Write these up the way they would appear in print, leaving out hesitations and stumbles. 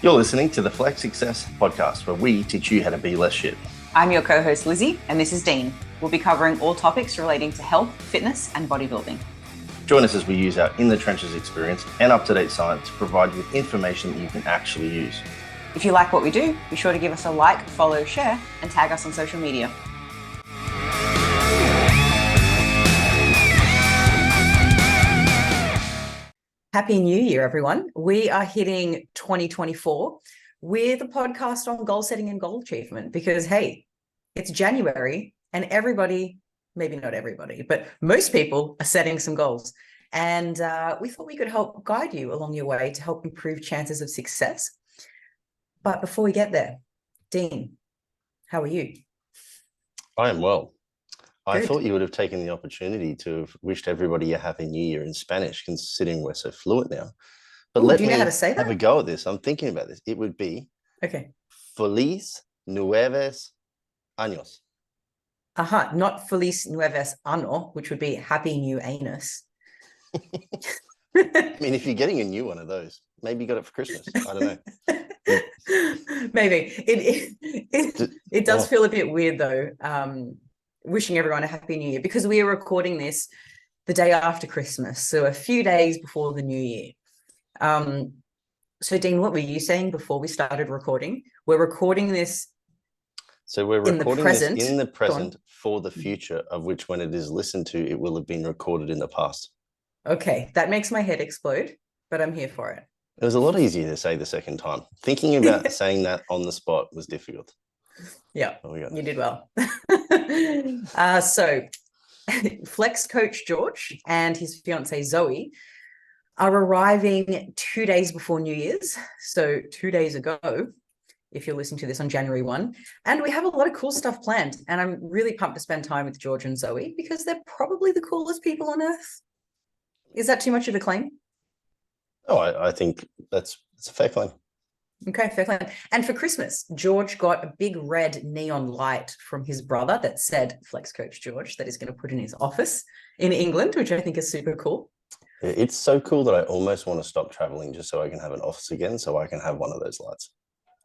You're listening to the Flex Success podcast, where we teach you how to be less shit. I'm your co-host Lizzy, and this is Dean. We'll be covering all topics relating to health, fitness, and bodybuilding. Join us as we use our in the trenches experience and up-to-date science to provide you with information that you can actually use. If you like what we do, be sure to give us a like, follow, share, and tag us on social media. Happy New Year, everyone. We are hitting 2024 with a podcast on goal setting and goal achievement because, hey, it's January and everybody, maybe not everybody, but most people are setting some goals. And we thought we could help guide you along your way to help improve chances of success. But before we get there, Dean, how are you? I am well. Good. I thought you would have taken the opportunity to have wished everybody a happy new year in Spanish, considering we're so fluent now. But Ooh, let do you me know how to say that? have a go at this. I'm thinking about this. It would be Feliz Nueves Años. Not Feliz Nueves Ano, which would be Happy New Anus. I mean, if you're getting a new one of those, maybe you got it for Christmas. I don't know. Maybe. It does feel a bit weird, though, wishing everyone a Happy New Year, because we are recording this the day after Christmas, so a few days before the new year. So, Dean, what were you saying before we started recording? We're recording this. So we're recording this in the present for the Mm-hmm. future, of which when it is listened to, it will have been recorded in the past. Okay, that makes my head explode, but I'm here for it. It was a lot easier to say the second time. Thinking about saying that on the spot was difficult. Yeah, Oh, you did well. So Flex coach George and his fiancée Zoe are arriving 2 days before New Year's. So 2 days ago, if you're listening to this on January 1. And we have a lot of cool stuff planned. And I'm really pumped to spend time with George and Zoe because they're probably the coolest people on earth. Is that too much of a claim? Oh, I think it's a fair claim. Okay, fair claim. And for Christmas, George got a big red neon light from his brother that said Flex Coach George that he's going to put in his office in England, which I think is super cool. It's so cool that I almost want to stop traveling just so I can have an office again, so I can have one of those lights.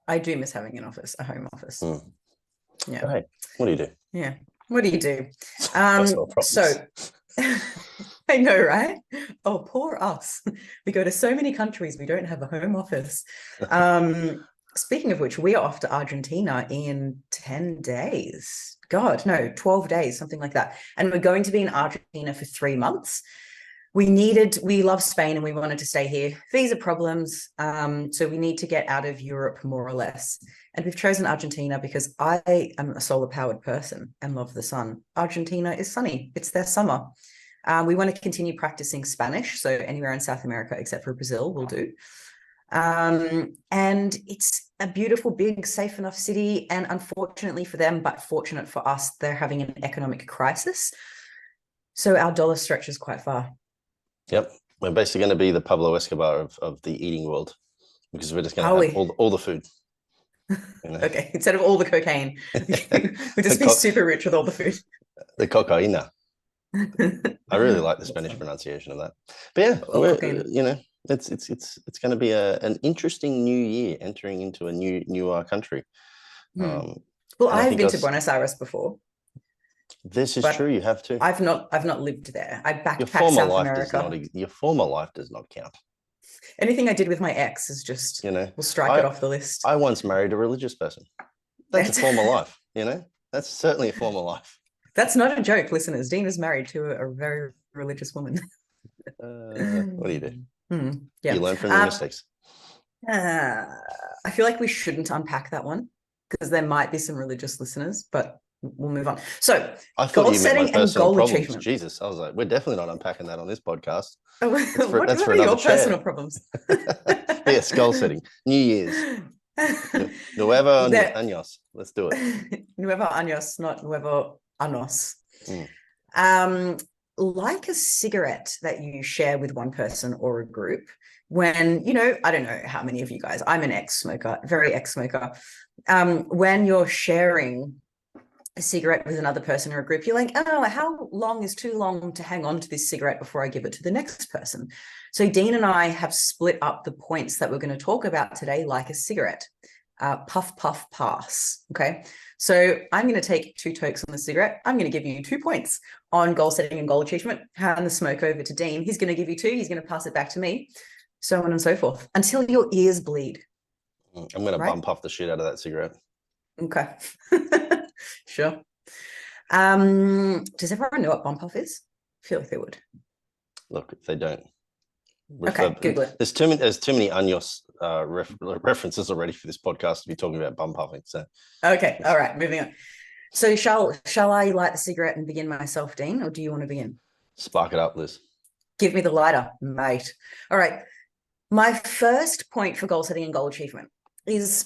I do miss having an office, a home office. Yeah. Hey, what do you do? Yeah. What do you do? So I know, right? Oh, poor us. We go to so many countries, we don't have a home office. Speaking of which, we are off to Argentina in 10 days. God, no, 12 days, something like that. And we're going to be in Argentina for 3 months. We love Spain and we wanted to stay here. Visa problems. So we need to get out of Europe more or less. And we've chosen Argentina because I am a solar powered person and love the sun. Argentina is sunny. It's their summer. We want to continue practicing Spanish. So anywhere in South America, except for Brazil, will do. And it's a beautiful, big, safe enough city. And unfortunately for them, but fortunate for us, they're having an economic crisis. So our dollar stretches quite far. Yep. We're basically going to be the Pablo Escobar of the eating world, because we're just going to have all the food. You know? Okay. Instead of all the cocaine, we'll just be super rich with all the food. The cocaína. I really like the Spanish pronunciation of that. But yeah, it's going to be an interesting new year, entering into a new country. Well, I've been to Buenos Aires before. This is true. You have to. I've not lived there. I backpacked South America. Your former life does not count. Anything I did with my ex is just, we'll strike it off the list. I once married a religious person. That's a former life. That's certainly a former life. That's not a joke, listeners. Dean is married to a very religious woman. What do you do? Yeah. You learn from your mistakes. I feel like we shouldn't unpack that one because there might be some religious listeners, but we'll move on. So, goal setting and goal achievement. Jesus, I was like, we're definitely not unpacking that on this podcast. What are your personal problems? Yes, goal setting. New Year's. Nuevo Años. Let's do it. Nuevo Años, not Nuevo Anos. Like a cigarette that you share with one person or a group, when, I don't know how many of you guys, I'm an ex-smoker, very ex-smoker. When you're sharing a cigarette with another person or a group, you're like, oh, how long is too long to hang on to this cigarette before I give it to the next person? So Dean and I have split up the points that we're going to talk about today like a cigarette. Puff, puff, pass. Okay. So I'm going to take 2 tokes on the cigarette. I'm going to give you 2 points on goal setting and goal achievement. Hand the smoke over to Dean. He's going to give you 2. He's going to pass it back to me, so on and so forth, until your ears bleed. I'm going to bump off the shit out of that cigarette. Okay. Sure. Does everyone know what bump off is? I feel like they would. Look, if they don't, okay, Google it. There's too many Anyos references already for this podcast to be talking about bum puffing. So okay, all right, moving on. So shall I light the cigarette and begin myself, Dean, or do you want to begin? Spark it up, Liz. Give me the lighter, mate. All right. My first point for goal setting and goal achievement is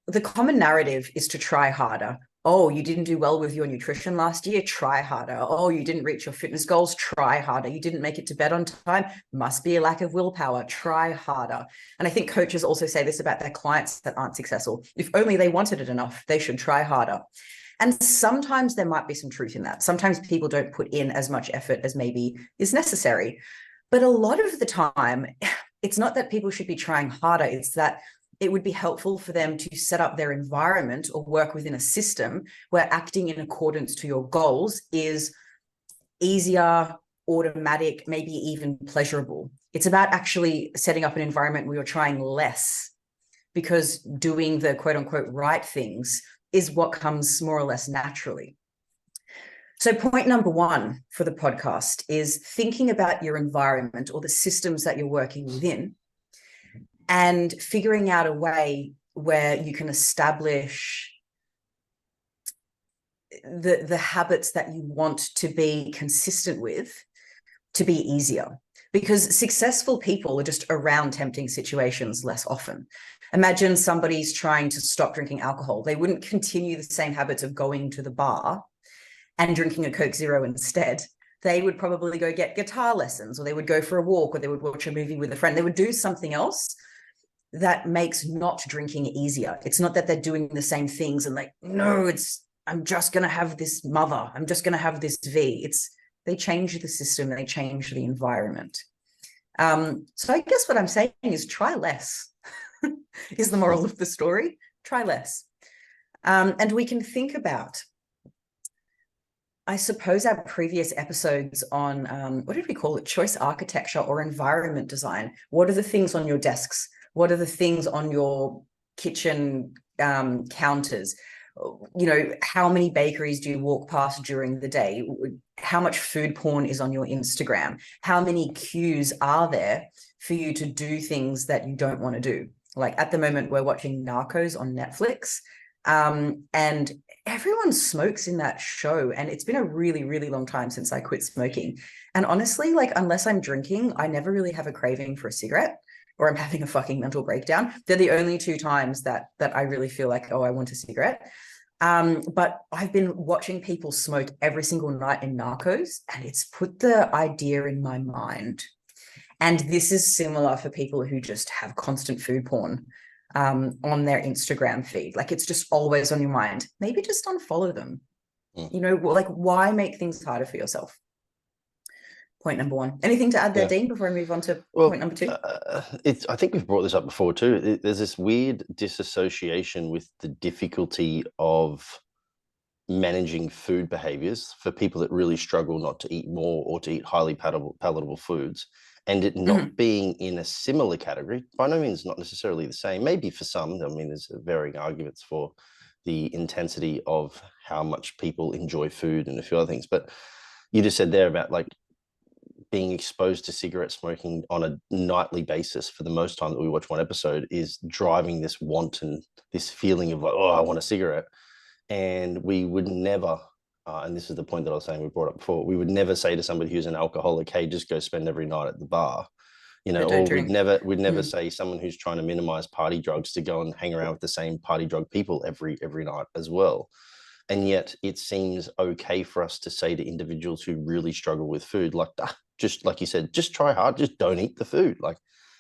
the common narrative is to try harder. Oh, you didn't do well with your nutrition last year? Try harder. Oh, you didn't reach your fitness goals? Try harder. You didn't make it to bed on time? Must be a lack of willpower. Try harder. And I think coaches also say this about their clients that aren't successful. If only they wanted it enough, they should try harder. And sometimes there might be some truth in that. Sometimes people don't put in as much effort as maybe is necessary. But a lot of the time, it's not that people should be trying harder. It's that it would be helpful for them to set up their environment or work within a system where acting in accordance to your goals is easier, automatic, maybe even pleasurable. It's about actually setting up an environment where you're trying less, because doing the quote unquote right things is what comes more or less naturally. So point number 1 for the podcast is thinking about your environment or the systems that you're working within, and figuring out a way where you can establish the habits that you want to be consistent with to be easier. Because successful people are just around tempting situations less often. Imagine somebody's trying to stop drinking alcohol. They wouldn't continue the same habits of going to the bar and drinking a Coke Zero instead. They would probably go get guitar lessons, or they would go for a walk, or they would watch a movie with a friend. They would do something else that makes not drinking easier. It's not that they're doing the same things and like, no, I'm just going to have this mother. I'm just going to have this V. They change the system. They change the environment. So I guess what I'm saying is try less is the moral of the story. Try less. And we can think about, I suppose, our previous episodes on, what did we call it? Choice architecture or environment design. What are the things on your desks? What are the things on your kitchen counters? You know, how many bakeries do you walk past during the day? How much food porn is on your Instagram? How many cues are there for you to do things that you don't want to do? Like at the moment, we're watching Narcos on Netflix, and everyone smokes in that show. And it's been a really, really long time since I quit smoking. And honestly, like, unless I'm drinking, I never really have a craving for a cigarette, or I'm having a fucking mental breakdown. They're the only 2 times that I really feel like, oh, I want a cigarette. But I've been watching people smoke every single night in Narcos, and it's put the idea in my mind. And this is similar for people who just have constant food porn on their Instagram feed. Like, it's just always on your mind. Maybe just unfollow them. You know, like, why make things harder for yourself? Point number 1. Anything to add there, Dean, before I move on to point number 2? I think we've brought this up before too. There's this weird disassociation with the difficulty of managing food behaviors for people that really struggle not to eat more or to eat highly palatable foods, and it not being in a similar category. By no means not necessarily the same. Maybe for some. I mean, there's varying arguments for the intensity of how much people enjoy food and a few other things. But you just said there about like being exposed to cigarette smoking on a nightly basis for the most time that we watch one episode is driving this want and this feeling of like, oh, I want a cigarette. And we would never, and this is the point that I was saying we brought up before, we would never say to somebody who's an alcoholic, hey, just go spend every night at the bar. You know, or we'd never say someone who's trying to minimize party drugs to go and hang around with the same party drug people every night as well. And yet it seems okay for us to say to individuals who really struggle with food, like, just like you said, just try hard, just don't eat the food. Like,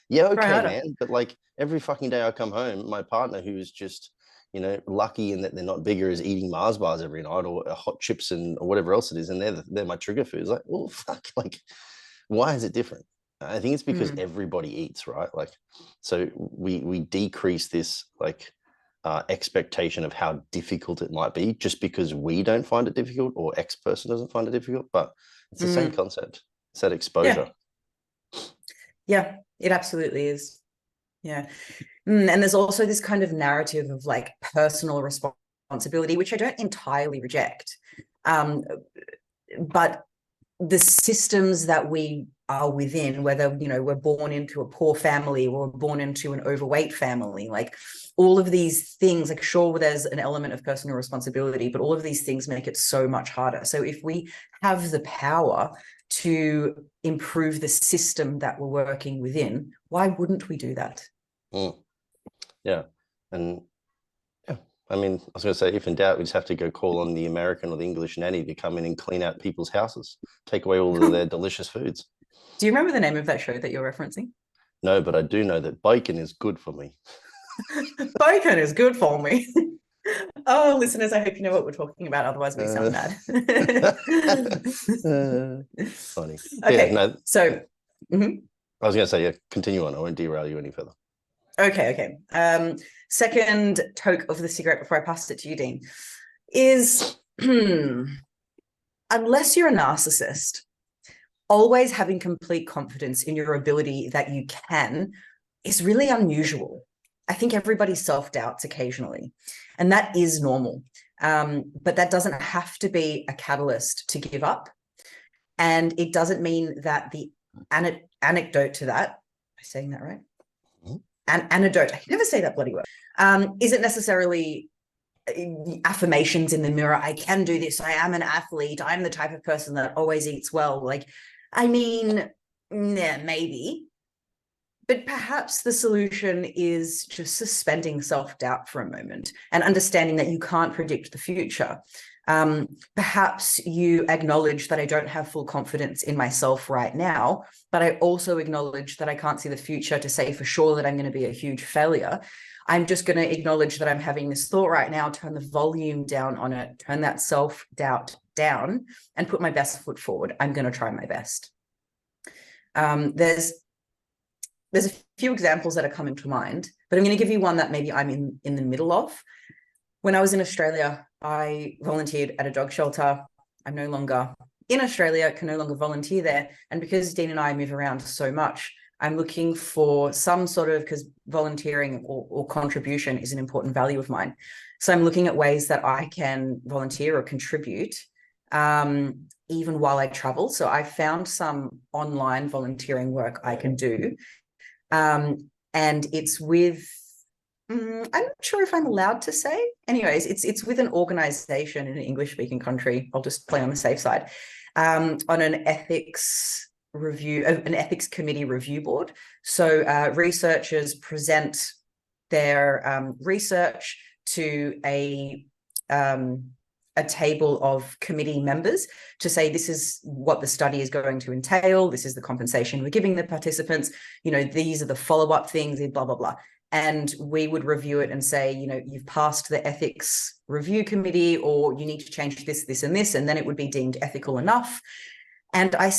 yeah, okay, man. But like every fucking day I come home, my partner, who is just, you know, lucky in that they're not bigger, is eating Mars bars every night, or hot chips and or whatever else it is. And they're my trigger foods. Like, well, fuck, like, why is it different? I think it's because Mm. everybody eats, right? Like, so we decrease this like expectation of how difficult it might be just because we don't find it difficult or X person doesn't find it difficult. But it's the same concept. It's that exposure. Yeah, it absolutely is. Yeah. And there's also this kind of narrative of like personal responsibility, which I don't entirely reject. But the systems that we are within, whether, you know, we're born into a poor family or we're born into an overweight family, like all of these things, like sure, there's an element of personal responsibility, but all of these things make it so much harder. So if we have the power to improve the system that we're working within, why wouldn't we do that? Yeah. And yeah, I mean, I was going to say, if in doubt, we just have to go call on the American or the English nanny to come in and clean out people's houses, take away all of their delicious foods. Do you remember the name of that show that you're referencing? No, but I do know that bacon is good for me. Bacon is good for me. Oh, listeners, I hope you know what we're talking about. Otherwise, we sound mad. Funny. Okay, Yeah, no. so I was going to say, yeah, continue on. I won't derail you any further. Okay. Second toke of the cigarette before I pass it to you, Dean, is unless you're a narcissist, always having complete confidence in your ability that you can is really unusual. I think everybody self-doubts occasionally, and that is normal. But that doesn't have to be a catalyst to give up. And it doesn't mean that the anecdote to that, am I saying that right? An antidote, I can never say that bloody word, isn't necessarily affirmations in the mirror. I can do this. I am an athlete. I'm the type of person that always eats well. Like, I mean, yeah, maybe. But perhaps the solution is just suspending self-doubt for a moment and understanding that you can't predict the future. Perhaps you acknowledge that I don't have full confidence in myself right now, but I also acknowledge that I can't see the future to say for sure that I'm going to be a huge failure. I'm just going to acknowledge that I'm having this thought right now, turn the volume down on it, turn that self-doubt down, and put my best foot forward. I'm going to try my best. There's a few examples that are coming to mind, but I'm going to give you one that maybe I'm in the middle of. When I was in Australia, I volunteered at a dog shelter. I'm no longer in Australia, can no longer volunteer there. And because Dean and I move around so much, I'm looking for some sort of, because volunteering or contribution is an important value of mine. So I'm looking at ways that I can volunteer or contribute even while I travel. So I found some online volunteering work I can do. And it's with, I'm not sure if I'm allowed to say. Anyways, it's with an organization in an English-speaking country. I'll just play on the safe side. On an ethics committee review board. So researchers present their research to a table of committee members to say, this is what the study is going to entail. This is the compensation we're giving the participants. You know, these are the follow-up things, blah, blah, blah. And we would review it and say, you know, you've passed the ethics review committee, or you need to change this, this, and this, and then it would be deemed ethical enough. And I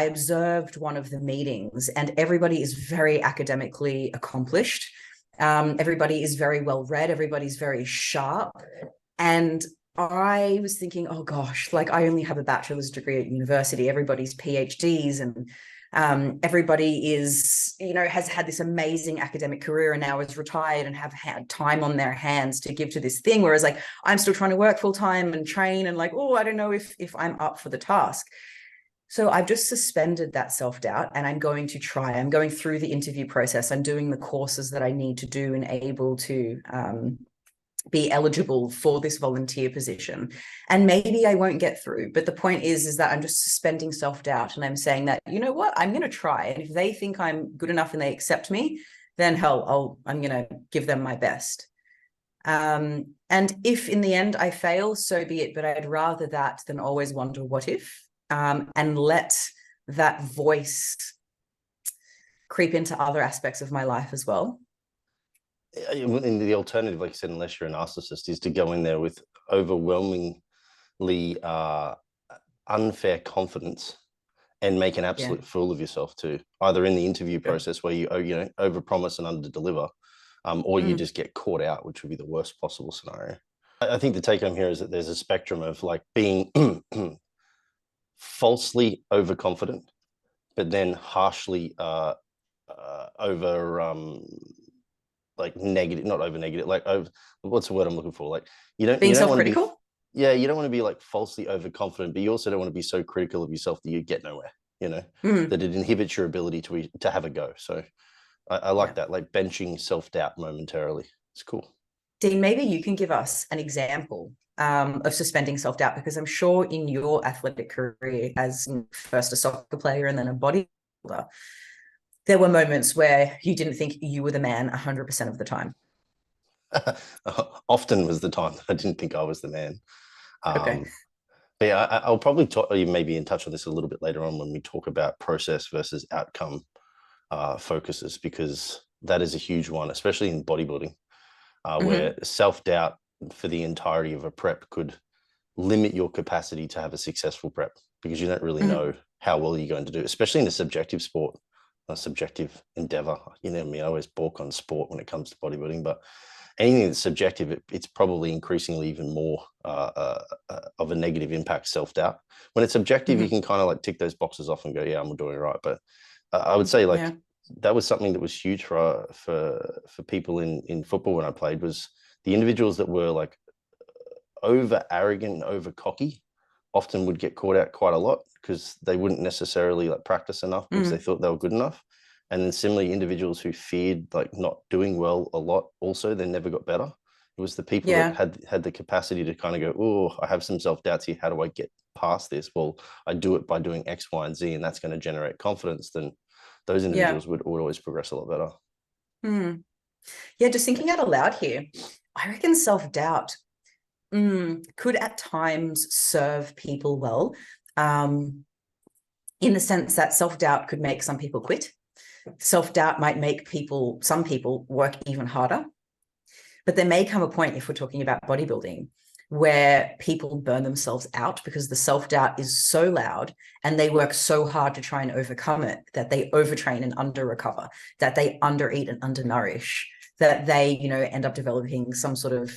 observed one of the meetings, and everybody is very academically accomplished. Everybody is very well read. Everybody's very sharp. And I was thinking, oh gosh, like I only have a bachelor's degree at university. Everybody's PhDs, and everybody is, you know, has had this amazing academic career and now is retired and have had time on their hands to give to this thing. Whereas like, I'm still trying to work full time and train, and like, oh, I don't know if I'm up for the task. So I've just suspended that self-doubt, and I'm going to try. I'm going through the interview process. I'm doing the courses that I need to do and able to be eligible for this volunteer position. And maybe I won't get through, but the point is that I'm just suspending self-doubt, and I'm saying that, you know what, I'm going to try. And if they think I'm good enough and they accept me, then hell, I'm going to give them my best. And if in the end I fail, so be it, but I'd rather that than always wonder what if, and let that voice creep into other aspects of my life as well. And the alternative, like you said, unless you're a narcissist, is to go in there with overwhelmingly unfair confidence and make an Yeah. absolute fool of yourself too, either in the interview Sure. process where you overpromise and underdeliver, or you Mm. just get caught out, which would be the worst possible scenario. I think the take home here is that there's a spectrum of like being falsely overconfident, but then harshly over like negative, not over negative, like over, what's the word I'm looking for? Like Being you don't want to be, self-critical? yeah, you don't want to be like falsely overconfident, but you also don't want to be so critical of yourself that you get nowhere, Mm. that it inhibits your ability to have a go. So I like Yeah. that, like benching self-doubt momentarily. It's cool. Dean, maybe you can give us an example of suspending self-doubt, because I'm sure in your athletic career as first a soccer player and then a bodybuilder, there were moments where you didn't think you were the man 100% of the time. Often was the time that I didn't think I was the man. Okay. But yeah, I'll probably talk, maybe in touch on this a little bit later on when we talk about process versus outcome focuses, because that is a huge one, especially in bodybuilding, where self-doubt for the entirety of a prep could limit your capacity to have a successful prep, because you don't really know how well you're going to do, especially in a subjective sport, a subjective endeavor. You know me, I always balk on sport when it comes to bodybuilding, but anything that's subjective, it's probably increasingly even more of a negative impact, self-doubt. When it's objective, you can kind of like tick those boxes off and go, yeah, I'm doing it right. But I would say like that was something that was huge for people in football when I played, was the individuals that were like over arrogant and over cocky often would get caught out quite a lot, because they wouldn't necessarily like practice enough because they thought they were good enough. And then similarly, individuals who feared like not doing well a lot, also they never got better. It was the people that had the capacity to kind of go, oh, I have some self-doubts here, how do I get past this? Well, I do it by doing X, Y, and Z, and that's going to generate confidence. Then those individuals would always progress a lot better. Yeah, just thinking out aloud here, I reckon self-doubt could at times serve people well, in the sense that self-doubt could make some people quit. Self-doubt might make some people work even harder. But there may come a point, if we're talking about bodybuilding, where people burn themselves out because the self-doubt is so loud and they work so hard to try and overcome it that they overtrain and under-recover, that they undereat and undernourish, that they, end up developing some sort of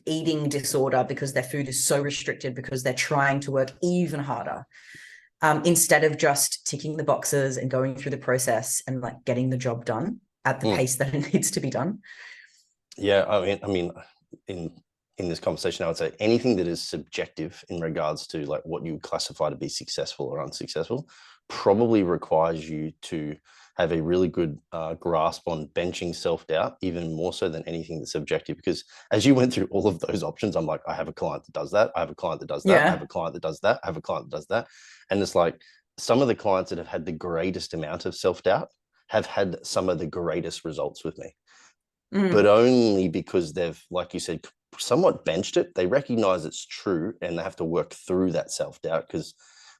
eating disorder because their food is so restricted because they're trying to work even harder, instead of just ticking the boxes and going through the process and like getting the job done at the pace that it needs to be done. Yeah, I mean, in this conversation, I would say anything that is subjective in regards to like what you classify to be successful or unsuccessful probably requires you to have a really good grasp on benching self-doubt, even more so than anything that's subjective. Because as you went through all of those options, I'm like, I have a client that does that. I have a client that does that. I have a client that does that. I have a client that does that. And it's like some of the clients that have had the greatest amount of self-doubt have had some of the greatest results with me. But only because they've, like you said, somewhat benched it. They recognize it's true and they have to work through that self-doubt, because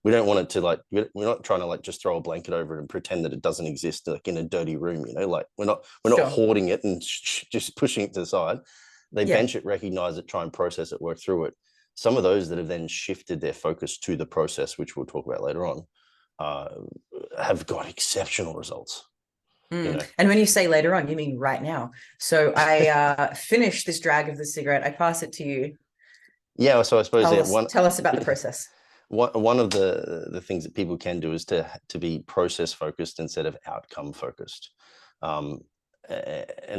we don't want it to like, we're not trying to like just throw a blanket over it and pretend that it doesn't exist like in a dirty room, like we're not hoarding it and just pushing it to the side. They bench it, recognize it, try and process it, work through it. Some of those that have then shifted their focus to the process, which we'll talk about later on, have got exceptional results. And when you say later on, you mean right now. So I finish this drag of the cigarette. I pass it to you. Yeah, so I suppose tell us about the process. One of the things that people can do is to be process focused instead of outcome focused. And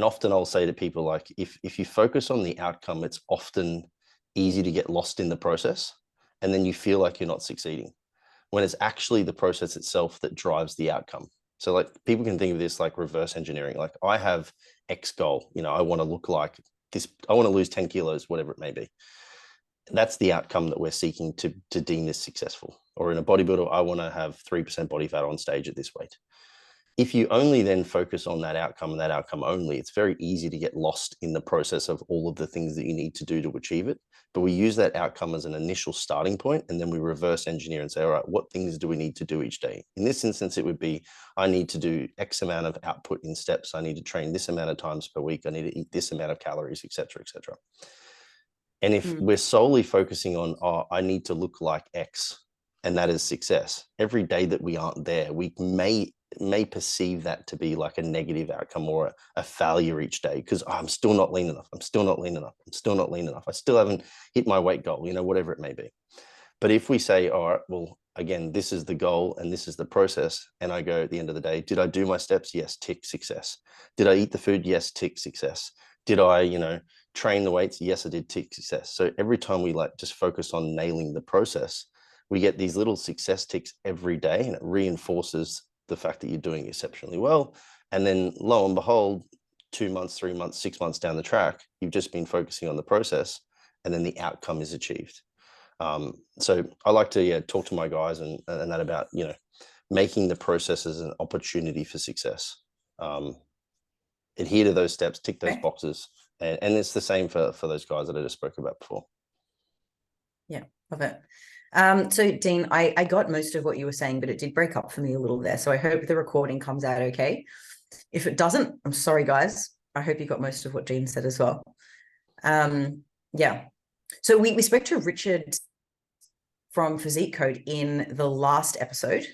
often I'll say to people, like, if you focus on the outcome, it's often easy to get lost in the process, and then you feel like you're not succeeding, when it's actually the process itself that drives the outcome. So like people can think of this like reverse engineering. Like I have X goal, I want to look like this, I want to lose 10 kilos, whatever it may be. That's the outcome that we're seeking to deem this successful. Or in a bodybuilder, I want to have 3% body fat on stage at this weight. If you only then focus on that outcome and that outcome only, it's very easy to get lost in the process of all of the things that you need to do to achieve it. But we use that outcome as an initial starting point, and then we reverse engineer and say, all right, what things do we need to do each day? In this instance, it would be, I need to do X amount of output in steps. I need to train this amount of times per week. I need to eat this amount of calories, et cetera, et cetera. And if we're solely focusing on, oh, I need to look like X, and that is success. Every day that we aren't there, we may perceive that to be like a negative outcome or a failure each day because I'm still not lean enough. I'm still not lean enough. I'm still not lean enough. I still haven't hit my weight goal, whatever it may be. But if we say, all right, well, again, this is the goal and this is the process. And I go at the end of the day, did I do my steps? Yes, tick, success. Did I eat the food? Yes, tick, success. Did I, train the weights? Yes, I did, tick, success. So every time we like just focus on nailing the process, we get these little success ticks every day, and it reinforces the fact that you're doing exceptionally well. And then lo and behold, 2 months, 3 months, 6 months down the track, you've just been focusing on the process, and then the outcome is achieved. So I like to talk to my guys and that about, making the processes an opportunity for success. Adhere to those steps, tick those boxes. And it's the same for those guys that I just spoke about before. Yeah, love it. So Dean, I got most of what you were saying, but it did break up for me a little there. So I hope the recording comes out okay. If it doesn't, I'm sorry, guys. I hope you got most of what Dean said as well. Yeah. So we spoke to Richard from Physique Code in the last episode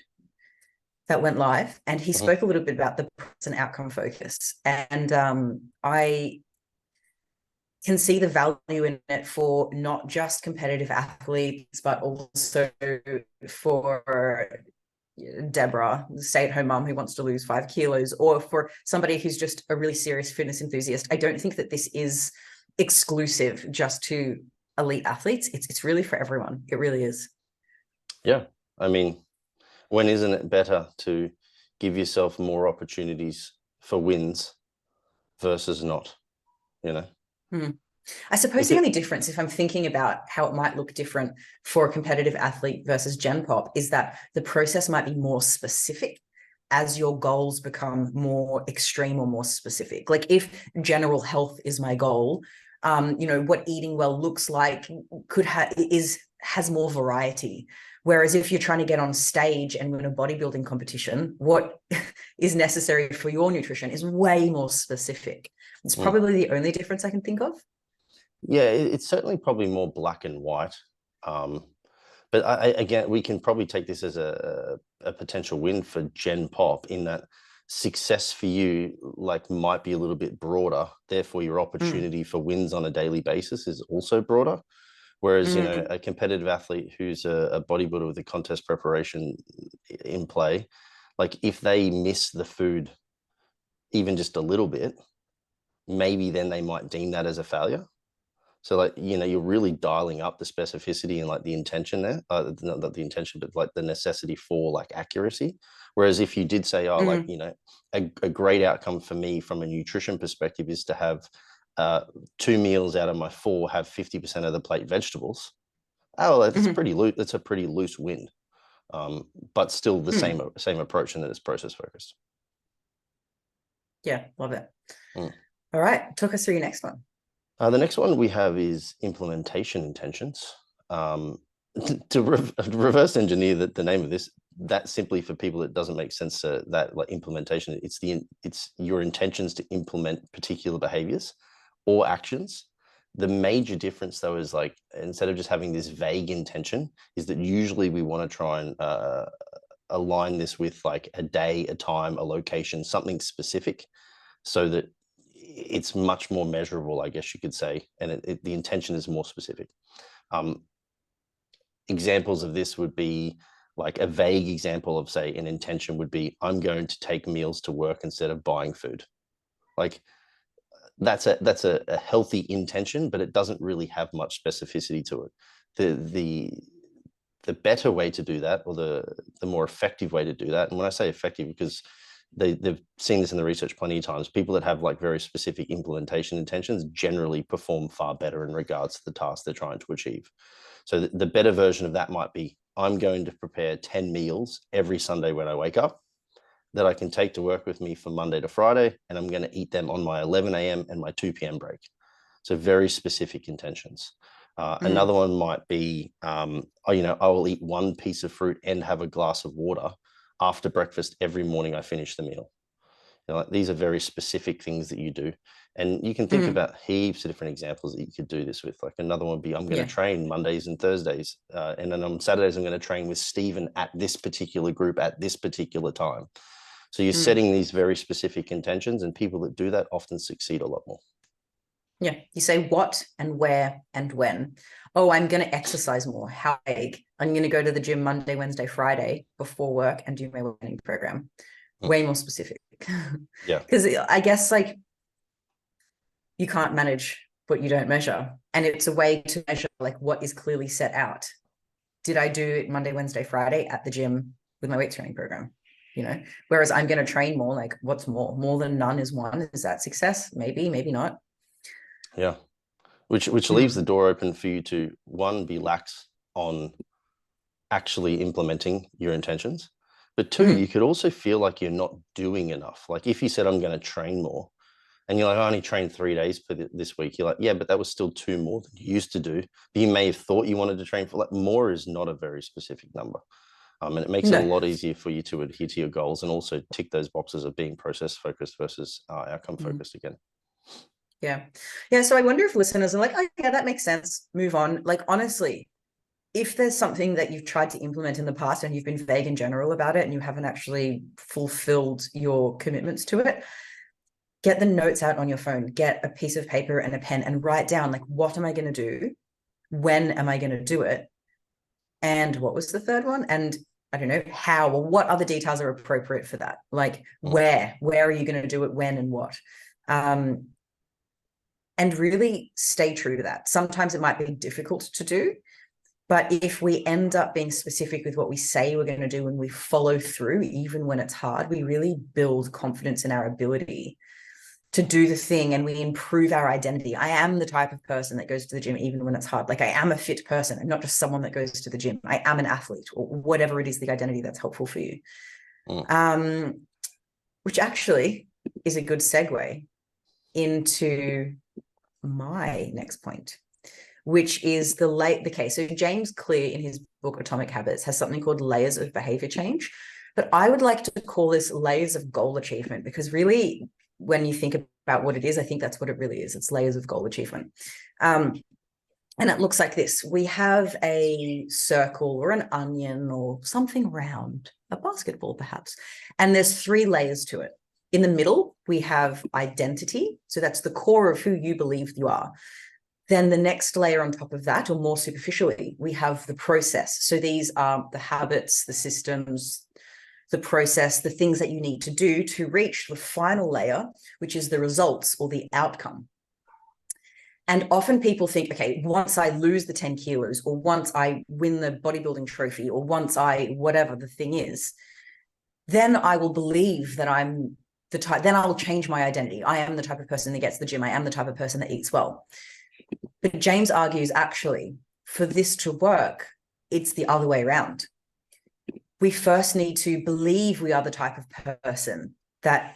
that went live, and he spoke a little bit about the process and outcome focus. And I can see the value in it for not just competitive athletes, but also for Deborah, the stay-at-home mom who wants to lose 5 kilos, or for somebody who's just a really serious fitness enthusiast. I don't think that this is exclusive just to elite athletes. It's really for everyone. It really is. Yeah. I mean, when isn't it better to give yourself more opportunities for wins versus not, I suppose the only difference, if I'm thinking about how it might look different for a competitive athlete versus Gen Pop, is that the process might be more specific as your goals become more extreme or more specific. Like if general health is my goal, what eating well looks like has more variety. Whereas if you're trying to get on stage and win a bodybuilding competition, what is necessary for your nutrition is way more specific. It's probably the only difference I can think of. Yeah, it's certainly probably more black and white. But again, we can probably take this as a potential win for Gen Pop in that success for you might be a little bit broader. Therefore, your opportunity for wins on a daily basis is also broader. Whereas, a competitive athlete who's a bodybuilder with a contest preparation in play, if they miss the food even just a little bit, maybe then they might deem that as a failure. So you're really dialing up the specificity and the intention there, not the intention, but the necessity for accuracy. Whereas if you did say, a great outcome for me from a nutrition perspective is to have 2 meals out of my 4 have 50% of the plate vegetables. Oh, that's pretty loose. That's a pretty loose win, but still the same approach, and that it's process focused. Yeah, love it. All right, talk us through your next one. The next one we have is implementation intentions. To reverse engineer the name of this, that simply for people it doesn't make sense to that implementation. It's your intentions to implement particular behaviors or actions. The major difference though is instead of just having this vague intention, is that usually we want to try and align this with a day, a time, a location, something specific, so that it's much more measurable, I guess you could say, and the intention is more specific. Examples of this would be a vague example of, say, an intention would be, I'm going to take meals to work instead of buying food. That's a healthy intention, but it doesn't really have much specificity to it. The better way to do that, or the more effective way to do that, and when I say effective, because they've seen this in the research plenty of times, people that have very specific implementation intentions generally perform far better in regards to the task they're trying to achieve. So the better version of that might be, I'm going to prepare 10 meals every Sunday when I wake up that I can take to work with me from Monday to Friday, and I'm going to eat them on my 11 a.m. and my 2 p.m. break. So very specific intentions. Another one might be, I will eat 1 piece of fruit and have a glass of water after breakfast every morning I finish the meal. Like, these are very specific things that you do. And you can think about heaps of different examples that you could do this with. Like, another one would be, I'm going to train Mondays and Thursdays. And then on Saturdays, I'm going to train with Stephen at this particular group at this particular time. So you're setting these very specific intentions, and people that do that often succeed a lot more. Yeah. You say what and where and when. Oh, I'm going to exercise more. How big? I'm going to go to the gym Monday, Wednesday, Friday before work and do my training program. Way more specific. Yeah. Because I guess, like, you can't manage what you don't measure. And it's a way to measure, like, what is clearly set out. Did I do it Monday, Wednesday, Friday at the gym with my weight training program? You know, whereas I'm going to train more, like, what's more? More than none is one. Is that success? Maybe, maybe not. Yeah. Which leaves the door open for you to, one, be lax on actually implementing your intentions. But two, you could also feel like you're not doing enough. Like, if you said, I'm going to train more, and you're like, I only trained 3 days for this week. You're like, yeah, but that was still 2 more than you used to do. But you may have thought you wanted to train for, like, more is not a very specific number. And it makes it a lot easier for you to adhere to your goals and also tick those boxes of being process focused versus outcome focused again. Yeah. Yeah. So I wonder if listeners are like, oh, yeah, that makes sense. Move on. Like, honestly, if there's something that you've tried to implement in the past and you've been vague in general about it and you haven't actually fulfilled your commitments to it, get the notes out on your phone, get a piece of paper and a pen and write down, like, what am I going to do? When am I going to do it? And what was the third one? And I don't know how, or what other details are appropriate for that? Like, where are you going to do it? When and what? And really stay true to that. Sometimes it might be difficult to do, but if we end up being specific with what we say we're going to do and we follow through, even when it's hard, we really build confidence in our ability to do the thing, and we improve our identity. I am the type of person that goes to the gym even when it's hard. Like, I am a fit person. I'm not just someone that goes to the gym. I am an athlete, or whatever it is, the identity that's helpful for you. Which actually is a good segue into my next point, which is the case. So James Clear, in his book Atomic Habits, has something called layers of behavior change, but I would like to call this layers of goal achievement, because really, when you think about what it is, I think that's what it really is. It's layers of goal achievement. And it looks like this. We have a circle or an onion or something round, a basketball perhaps, and there's 3 layers to it. In the middle, we have identity. So that's the core of who you believe you are. Then the next layer on top of that, or more superficially, we have the process. So these are the habits, the systems, the process, the things that you need to do to reach the final layer, which is the results or the outcome. And often people think, okay, once I lose the 10 kilos, or once I win the bodybuilding trophy, or once I, whatever the thing is, then I will believe that I'm the type, then I'll change my identity. I am the type of person that gets to the gym. I am the type of person that eats well. But James argues, actually, for this to work, it's the other way around. We first need to believe we are the type of person that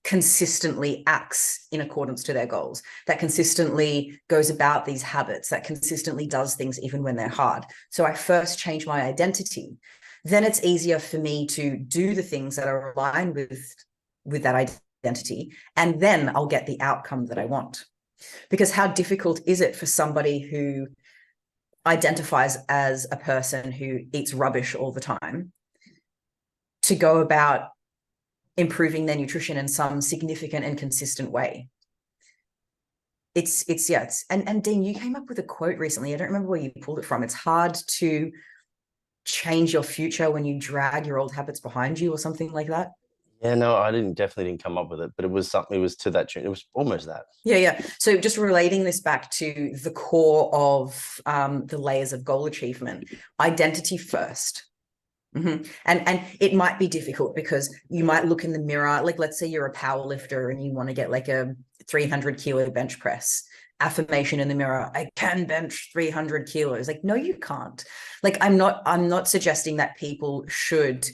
consistently acts in accordance to their goals, that consistently goes about these habits, that consistently does things even when they're hard. So I first change my identity. Then it's easier for me to do the things that are aligned with that identity, and then I'll get the outcome that I want. Because how difficult is it for somebody who identifies as a person who eats rubbish all the time to go about improving their nutrition in some significant and consistent way? And Dean, you came up with a quote recently. I don't remember where you pulled it from. It's hard to change your future when you drag your old habits behind you, or something like that. Yeah, no, definitely didn't come up with it, but it was something, it was to that tune. It was almost that. Yeah. So just relating this back to the core of the layers of goal achievement, identity first. And it might be difficult because you might look in the mirror, like, let's say you're a power lifter and you want to get like a 300 kilo bench press. Affirmation in the mirror, I can bench 300 kilos. Like, no, you can't. Like, I'm not suggesting that people should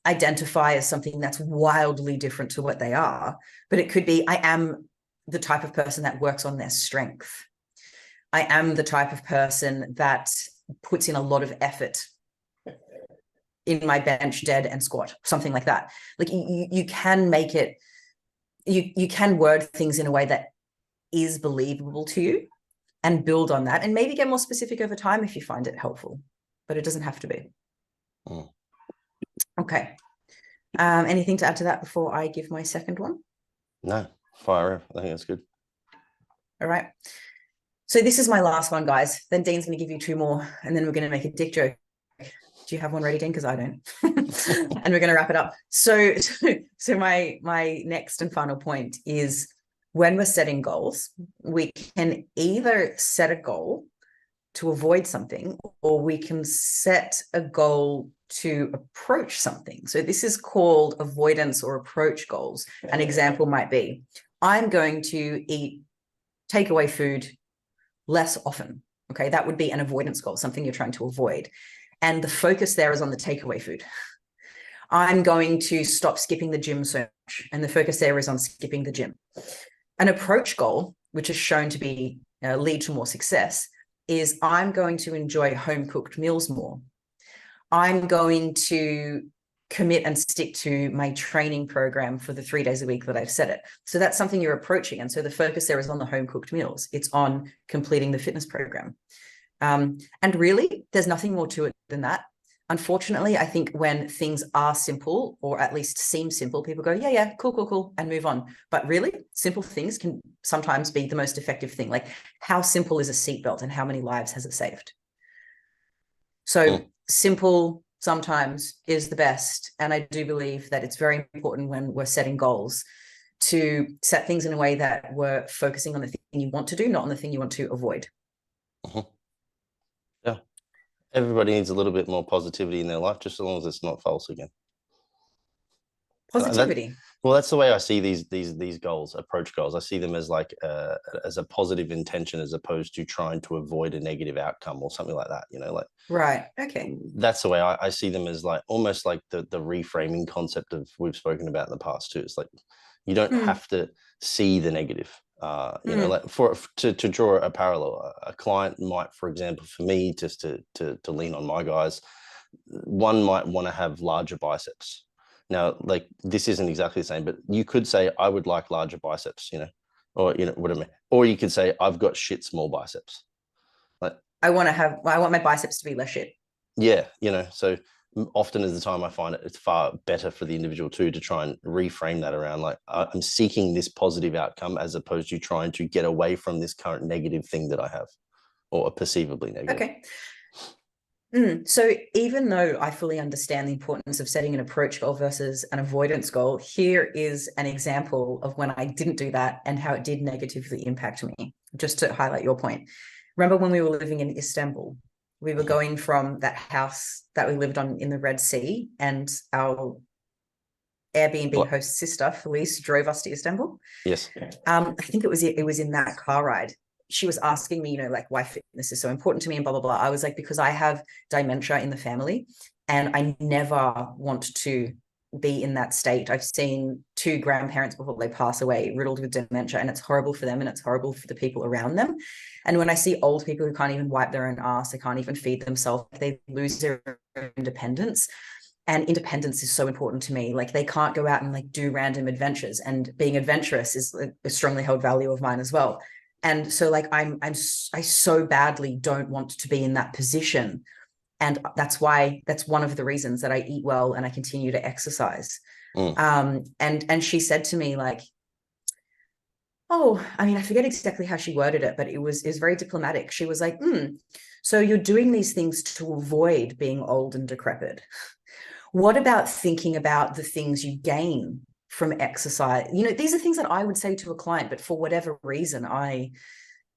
identify as something that's wildly different to what they are, but it could be, I am the type of person that works on their strength. I am the type of person that puts in a lot of effort in my bench, dead and squat, something like that. Like you can make it, you can word things in a way that is believable to you and build on that, and maybe get more specific over time if you find it helpful, but it doesn't have to be. Okay. Anything to add to that before I give my second one? No, fire. I think that's good. All right. So this is my last one, guys. Then Dean's going to give you two more, and then we're going to make a dick joke. Do you have one ready, Dean? Because I don't. And we're going to wrap it up. So my next and final point is, when we're setting goals, we can either set a goal to avoid something, or we can set a goal to approach something. So this is called avoidance or approach goals. An example might be, I'm going to eat takeaway food less often. Okay, that would be an avoidance goal, something you're trying to avoid. And the focus there is on the takeaway food. I'm going to stop skipping the gym so much, and the focus there is on skipping the gym. An approach goal, which is shown to be lead to more success, is I'm going to enjoy home-cooked meals more. I'm going to commit and stick to my training program for the 3 days a week that I've set it. So that's something you're approaching. And so the focus there is on the home-cooked meals. It's on completing the fitness program. And really, there's nothing more to it than that. Unfortunately, I think when things are simple, or at least seem simple, people go, yeah, cool, and move on. But really, simple things can sometimes be the most effective thing. Like, how simple is a seatbelt, and how many lives has it saved? So simple sometimes is the best. And I do believe that it's very important when we're setting goals to set things in a way that we're focusing on the thing you want to do, not on the thing you want to avoid. Yeah. Everybody needs a little bit more positivity in their life, just as long as it's not false again. Positivity. That's the way I see these goals, approach goals. I see them as like as a positive intention, as opposed to trying to avoid a negative outcome or something like that. Like, right. Okay. That's the way I see them, as like almost like the reframing concept of we've spoken about in the past too. It's like, you don't have to see the negative. Like to draw a parallel, a client might, for example, for me, just to lean on my guys, one might want to have larger biceps. Now, like, this isn't exactly the same, but you could say, I would like larger biceps, or what I mean, or you could say, I've got shit small biceps. Like, I want my biceps to be less shit. Yeah, so often is the time I find it's far better for the individual too to try and reframe that around, like, I'm seeking this positive outcome, as opposed to trying to get away from this current negative thing that I have, or perceivably negative. Okay. So even though I fully understand the importance of setting an approach goal versus an avoidance goal, here is an example of when I didn't do that and how it did negatively impact me, just to highlight your point. Remember when we were living in Istanbul? We were going from that house that we lived on in the Red Sea, and our Airbnb host sister, Felice, drove us to Istanbul. Yes. I think it was in that car ride. She was asking me, like, why fitness is so important to me and blah, blah, blah. I was like, because I have dementia in the family and I never want to be in that state. I've seen 2 grandparents before they pass away riddled with dementia, and it's horrible for them and it's horrible for the people around them. And when I see old people who can't even wipe their own ass, they can't even feed themselves, they lose their independence. And independence is so important to me. Like, they can't go out and like do random adventures, and being adventurous is a strongly held value of mine as well. And so, like, I so badly don't want to be in that position. And that's one of the reasons that I eat well and I continue to exercise. And she said to me, like, I forget exactly how she worded it, but it was very diplomatic. She was like, so you're doing these things to avoid being old and decrepit. What about thinking about the things you gain from exercise? These are things that I would say to a client, but for whatever reason, I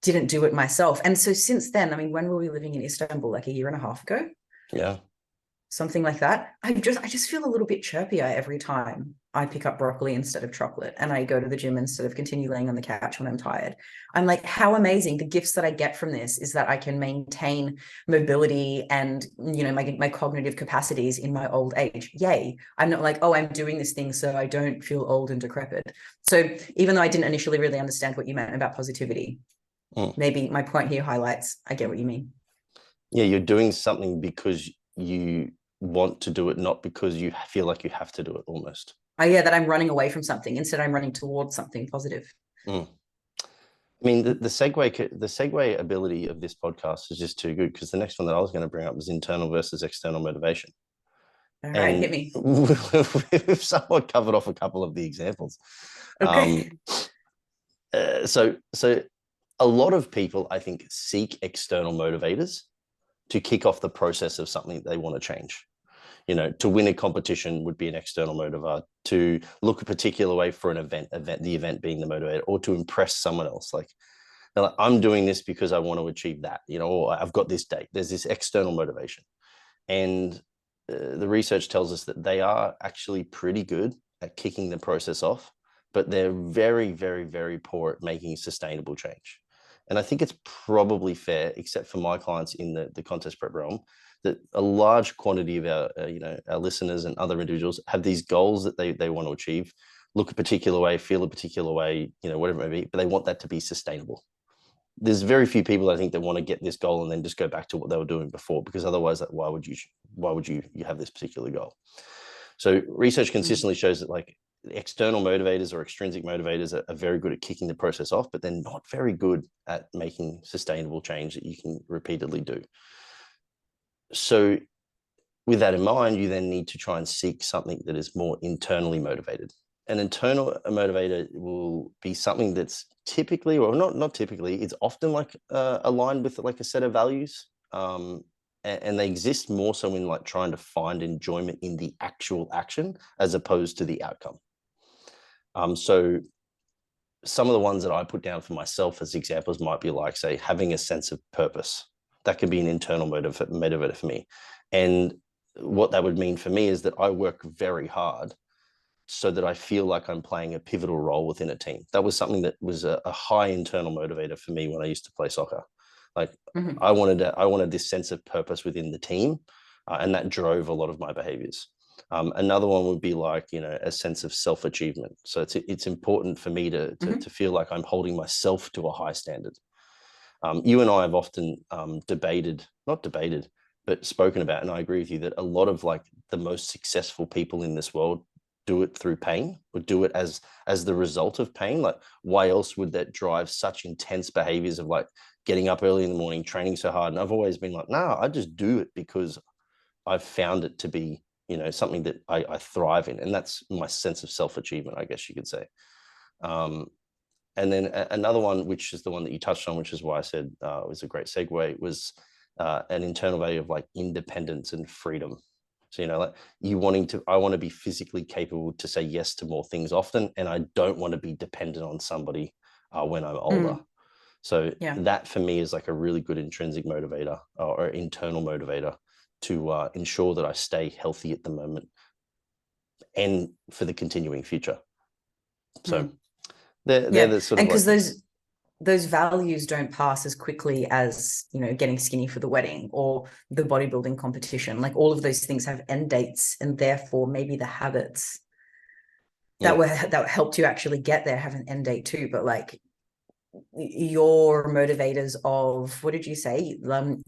didn't do it myself. And so since then, when were we living in Istanbul? Like a year and a half ago? Yeah. Something like that. I just feel a little bit chirpier every time I pick up broccoli instead of chocolate, and I go to the gym instead of continue laying on the couch when I'm tired. I'm like, how amazing. The gifts that I get from this is that I can maintain mobility and, my cognitive capacities in my old age. Yay. I'm not like, I'm doing this thing so I don't feel old and decrepit. So even though I didn't initially really understand what you meant about positivity, maybe my point here highlights, I get what you mean. Yeah, you're doing something because you want to do it, not because you feel like you have to do it almost. Oh yeah, that I'm running away from something. Instead, I'm running towards something positive. Mm. I mean, the segue ability of this podcast is just too good, because the next one that I was going to bring up was internal versus external motivation. All right, hit And me. we've somewhat covered off a couple of the examples. Okay. So a lot of people, I think, seek external motivators to kick off the process of something they want to change. You know, to win a competition would be an external motivator, to look a particular way for an event, the event being the motivator, or to impress someone else. Like, I'm doing this because I want to achieve that, you know, or I've got this date. There's this external motivation. And the research tells us that they are actually pretty good at kicking the process off, but they're very, very, very poor at making sustainable change. And I think it's probably fair, except for my clients in the contest prep realm, that a large quantity of our, our listeners and other individuals have these goals that they want to achieve, look a particular way, feel a particular way, you know, whatever it may be, but they want that to be sustainable. There's very few people, I think, that want to get this goal and then just go back to what they were doing before, because otherwise, like, why would you have this particular goal? So research consistently shows that, like, external motivators or extrinsic motivators are very good at kicking the process off, but they're not very good at making sustainable change that you can repeatedly do. So with that in mind, you then need to try and seek something that is more internally motivated. An internal motivator will be something that's typically, or not typically, it's often like aligned with like a set of values. And they exist more so in like trying to find enjoyment in the actual action as opposed to the outcome. So some of the ones that I put down for myself as examples might be like, say, having a sense of purpose. That could be an internal motivator for me. And what that would mean for me is that I work very hard so that I feel like I'm playing a pivotal role within a team. That was something that was a high internal motivator for me when I used to play soccer. Like, I wanted this sense of purpose within the team, and that drove a lot of my behaviors. Another one would be like, you know, a sense of self-achievement. So it's important for me to feel like I'm holding myself to a high standard. You and I have often not debated, but spoken about, and I agree with you, that a lot of like the most successful people in this world do it through pain, or do it as the result of pain. Like, why else would that drive such intense behaviors of like getting up early in the morning, training so hard? And I've always been like, no, I just do it because I've found it to be, you know, something that I thrive in. And that's my sense of self-achievement, I guess you could say. And then another one, which is the one that you touched on, which is why I said it was a great segue, was an internal value of like independence and freedom. So, you know, like I want to be physically capable to say yes to more things often, and I don't want to be dependent on somebody when I'm older. So that for me is like a really good intrinsic motivator or internal motivator to ensure that I stay healthy at the moment and for the continuing future. So they're the sort of, and because like, those values don't pass as quickly as, you know, getting skinny for the wedding or the bodybuilding competition. Like, all of those things have end dates, and therefore maybe the habits that helped you actually get there have an end date too. But like, your motivators of, what did you say,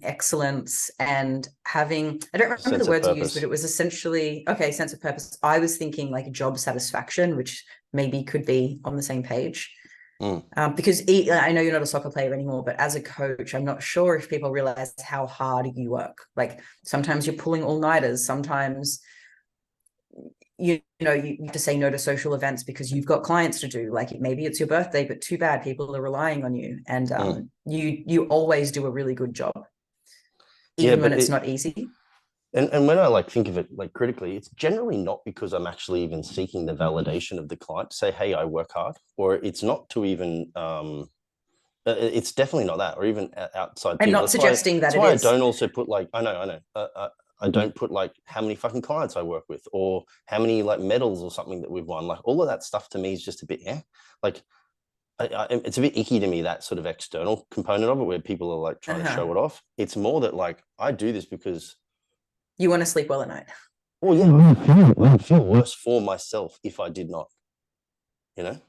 excellence and having, I don't remember the words you used, but it was essentially, sense of purpose. I was thinking like job satisfaction, which maybe could be on the same page. Because I know you're not a soccer player anymore, but as a coach, I'm not sure if people realize how hard you work. Like, sometimes you're pulling all-nighters, sometimes you know you have to say no to social events because you've got clients to do. Like, maybe it's your birthday, but too bad, people are relying on you, and you always do a really good job, even when it's not easy. And when I like think of it like critically, it's generally not because I'm actually even seeking the validation of the client to say, hey, I work hard, or it's not to even it's definitely not that, or even outside I'm people. not suggesting that it is. That's why I don't also put like, I know. I don't put like how many fucking clients I work with or how many like medals or something that we've won. Like, all of that stuff to me is just a bit, like, it's a bit icky to me, that sort of external component of it where people are like trying to show it off. It's more that like, I do this because you want to sleep well at night. Well, yeah, I would feel worse for myself if I did not, you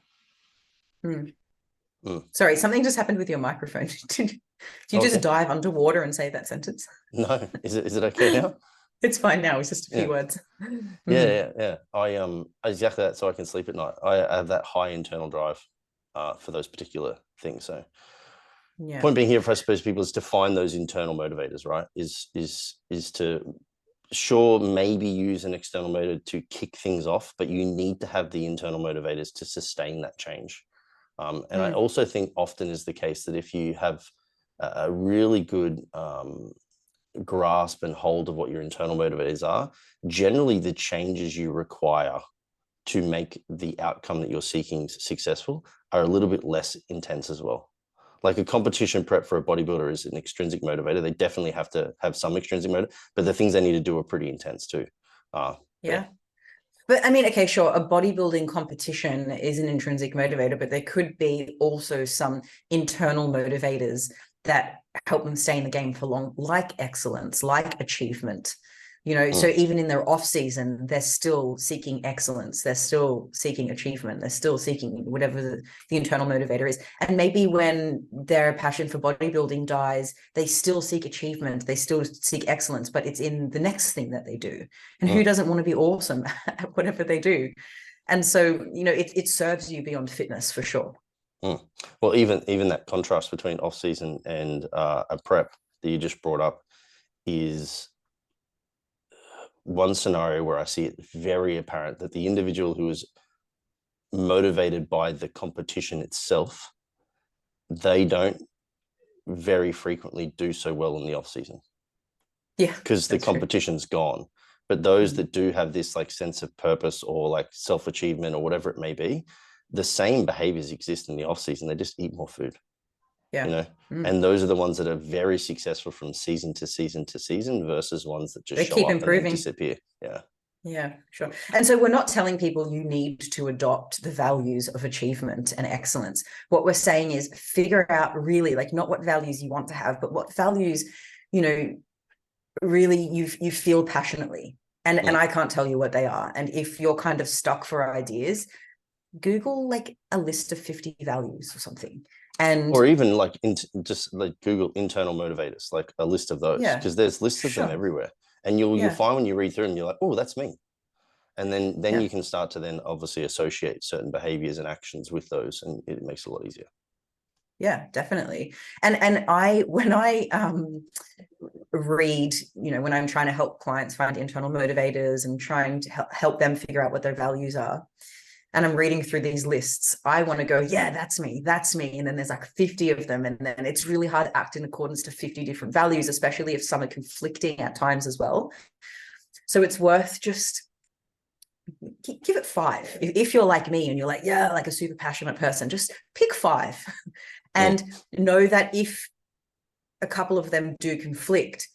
know? Sorry, something just happened with your microphone. Did you just dive underwater and say that sentence? No. Is it okay now? It's fine now. It's just a few Yeah. words. Yeah, Mhm. yeah, yeah. I exactly that. So I can sleep at night. I have that high internal drive for those particular things. So Yeah. point being here, for I suppose people is to find those internal motivators, right? Is to sure maybe use an external motivator to kick things off, but you need to have the internal motivators to sustain that change. And I Mm. also think often is the case that if you have a really good grasp and hold of what your internal motivators are, generally the changes you require to make the outcome that you're seeking successful are a little bit less intense as well. Like a competition prep for a bodybuilder is an extrinsic motivator. They definitely have to have some extrinsic motivator, but the things they need to do are pretty intense too. Yeah. But I mean, okay, sure, a bodybuilding competition is an intrinsic motivator, but there could be also some internal motivators that help them stay in the game for long, like excellence, like achievement. So even in their off season, they're still seeking excellence, they're still seeking achievement, they're still seeking whatever the internal motivator is. And maybe when their passion for bodybuilding dies, they still seek achievement, they still seek excellence, but it's in the next thing that they do. And who doesn't want to be awesome at whatever they do? And so, it serves you beyond fitness for sure. Well, even that contrast between off season and a prep that you just brought up is one scenario where I see it very apparent that the individual who is motivated by the competition itself, they don't very frequently do so well in the off season. Yeah, because the that's true. competition's gone. But those Mm-hmm. that do have this like sense of purpose or like self-achievement or whatever it may be, the same behaviors exist in the off season. They just eat more food, you Yeah. know. Mm. And those are the ones that are very successful from season to season to season versus ones that just They show keep up and then improving. disappear. Yeah. Yeah, sure. And so we're not telling people you need to adopt the values of achievement and excellence. What we're saying is figure out really like not what values you want to have, but what values, really you feel passionately. And I can't tell you what they are. And if you're kind of stuck for ideas, Google like a list of 50 values or something. And Or even like just like Google internal motivators, like a list of those, yeah, because there's lists of them sure. everywhere. And you'll Yeah. find when you read through them, you're like, oh, that's me. And then Yeah. you can start to then obviously associate certain behaviors and actions with those, and it makes it a lot easier. Yeah, definitely. And I when I read, when I'm trying to help clients find internal motivators and trying to help them figure out what their values are, and I'm reading through these lists, I want to go, yeah, that's me, that's me. And then there's like 50 of them. And then it's really hard to act in accordance to 50 different values, especially if some are conflicting at times as well. So it's worth just give it 5. If you're like me and you're like, yeah, like a super passionate person, just pick 5 and know that if a couple of them do conflict,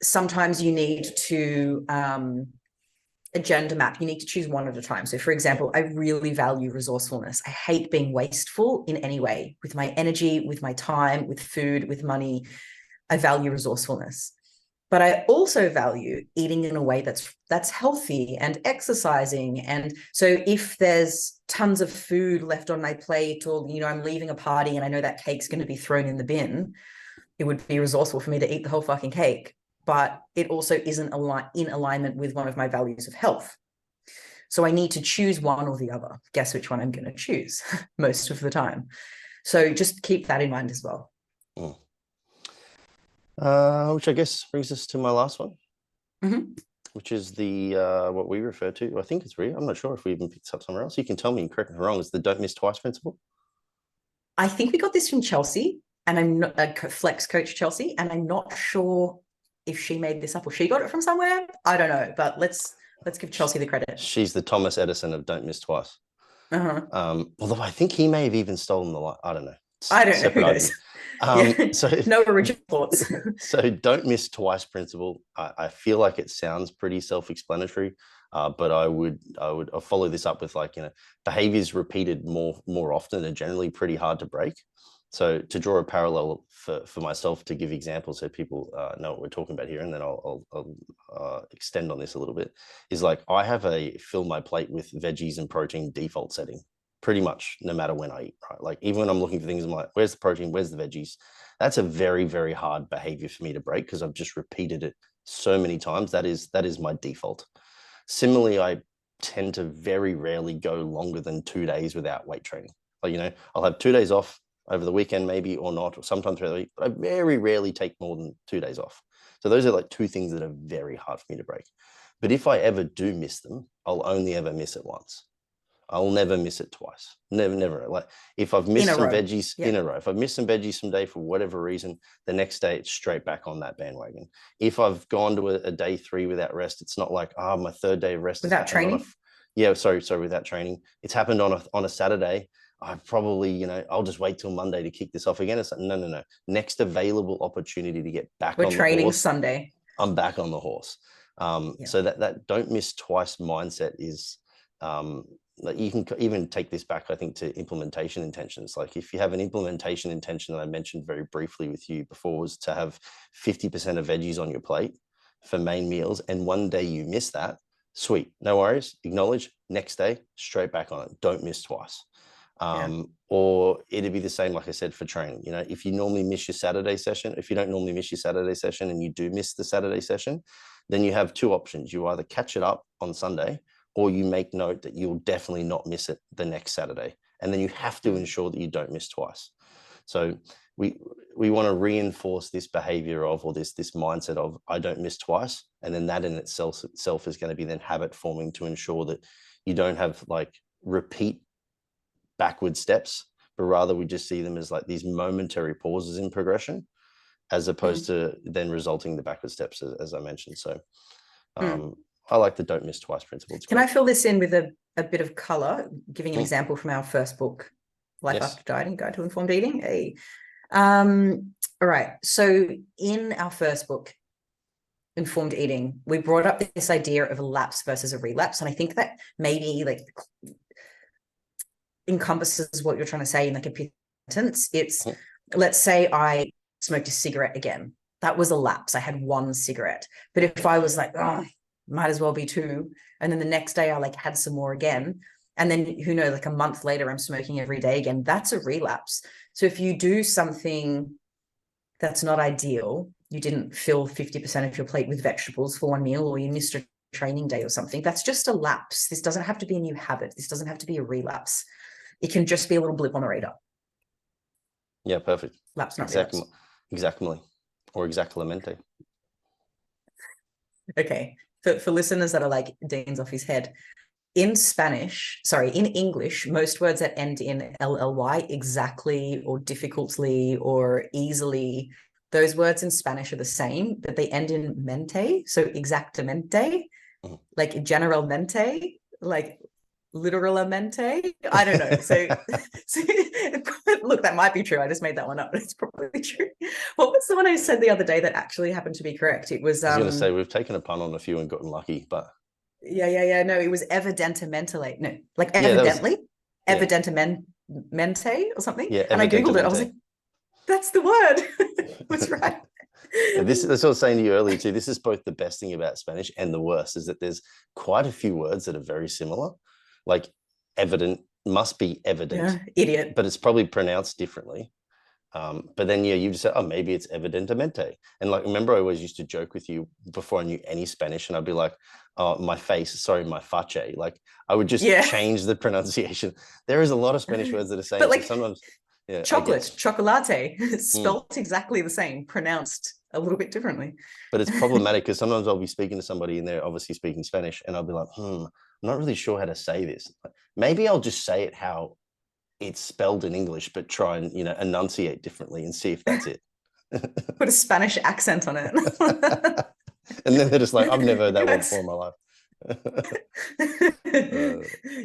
sometimes you need to agenda map. You need to choose one at a time. So for example, I really value resourcefulness. I hate being wasteful in any way with my energy, with my time, with food, with money. I value resourcefulness. But I also value eating in a way that's healthy and exercising. And so if there's tons of food left on my plate, or I'm leaving a party and I know that cake's going to be thrown in the bin, it would be resourceful for me to eat the whole fucking cake. But it also isn't in alignment with one of my values of health. So I need to choose one or the other. Guess which one I'm going to choose most of the time. So just keep that in mind as well. Which I guess brings us to my last one, Mm-hmm. which is the what we refer to. I think it's real. I'm not sure if we even picked this up somewhere else. You can tell me and correct me if I'm wrong. Is the don't miss twice principle? I think we got this from Chelsea, and I'm not a flex coach Chelsea, and I'm not sure if she made this up or she got it from somewhere. I don't know, but let's give Chelsea the credit. She's the Thomas Edison of don't miss twice. Uh-huh. Although I think he may have even stolen the line. I don't know. I don't know. Who Separate knows? argument. Yeah. No original thoughts. So don't miss twice principle. I feel like it sounds pretty self-explanatory, but I'll follow this up with behaviors repeated more often are generally pretty hard to break. So to draw a parallel for myself, to give examples so people know what we're talking about here, and then I'll extend on this a little bit, is like I have a fill my plate with veggies and protein default setting pretty much no matter when I eat, right? Like even when I'm looking for things, I'm like, where's the protein? Where's the veggies? That's a very, very hard behavior for me to break because I've just repeated it so many times, that is my default. Similarly, I tend to very rarely go longer than 2 days without weight training. Like, you know, I'll have 2 days off over the weekend, maybe, or not, or sometimes throughout the week, but I very rarely take more than 2 days off. So those are like two things that are very hard for me to break. But if I ever do miss them, I'll only ever miss it once. I'll never miss it twice. Never. Like if I've missed some veggies in a row, if I've missed some veggies someday for whatever reason, the next day it's straight back on that bandwagon. If I've gone to a day 3 without rest, it's not like, my third day of rest without training. Without training. It's happened on a Saturday. I probably, you know, I'll just wait till Monday to kick this off again. It's like, no. Next available opportunity to get back on the horse. We're training Sunday. I'm back on the horse. So that don't miss twice mindset is, like, you can even take this back, I think, to implementation intentions. Like if you have an implementation intention that I mentioned very briefly with you before, was to have 50% of veggies on your plate for main meals, and one day you miss that, sweet, no worries, acknowledge, next day, straight back on it. Don't miss twice. Or it'd be the same, like I said, for training. You know, if you normally miss your Saturday session, if you don't normally miss your Saturday session and you do miss the Saturday session, then you have two options. You either catch it up on Sunday, or you make note that you'll definitely not miss it the next Saturday. And then you have to ensure that you don't miss twice. So we want to reinforce this behavior of, or this mindset of, I don't miss twice. And then that in itself is going to be then habit forming to ensure that you don't have like repeat backward steps, but rather we just see them as like these momentary pauses in progression, as opposed to then resulting the backward steps, as I mentioned. So I like the don't miss twice principle. Can I fill this in with a bit of color, giving an example from our first book, Life After Dieting, Guide to Informed Eating? All right. So in our first book, Informed Eating, we brought up this idea of a lapse versus a relapse. And I think that maybe like encompasses what you're trying to say in like a sentence. It's, let's say I smoked a cigarette again. That was a lapse. I had one cigarette. But if I was like, might as well be two, and then the next day I like had some more again, and then who knows, like a month later I'm smoking every day again, that's a relapse. So if you do something that's not ideal, you didn't fill 50% of your plate with vegetables for one meal, or you missed a training day or something, that's just a lapse. This doesn't have to be a new habit. This doesn't have to be a relapse. It can just be a little blip on the radar. Yeah, perfect. Lapse, not exactly, relapse. Exactly. Or exactamente. Okay. For listeners that are like, Dean's off his head, in English, most words that end in LLY, exactly or difficultly or easily, those words in Spanish are the same, but they end in mente. So exactamente, like generalmente, like literalmente. I don't know. So look, that might be true. I just made that one up, but it's probably true. What was the one I said the other day that actually happened to be correct? It was, I was going to say, we've taken a pun on a few and gotten lucky, but no, it was evidentimentally. No, like evidently, evidentamente or something. And I googled it. I was like, that's the word. That's right. That's what I was saying to you earlier too. This is both the best thing about Spanish and the worst, is that there's quite a few words that are very similar. Like evident must be evident, idiot, but it's probably pronounced differently. But then you just say, maybe it's evidentemente. And like, remember, I always used to joke with you before I knew any Spanish, and I'd be like, my face, my face. Like I would just change the pronunciation. There is a lot of Spanish words that are saying, but like sometimes chocolate, chocolate, spelt exactly the same, pronounced a little bit differently. But it's problematic because sometimes I'll be speaking to somebody and they're obviously speaking Spanish, and I'll be like, I'm not really sure how to say this. Maybe I'll just say it how it's spelled in English, but try and enunciate differently and see if that's it. Put a Spanish accent on it. And then they're just like, I've never heard that one before in my life.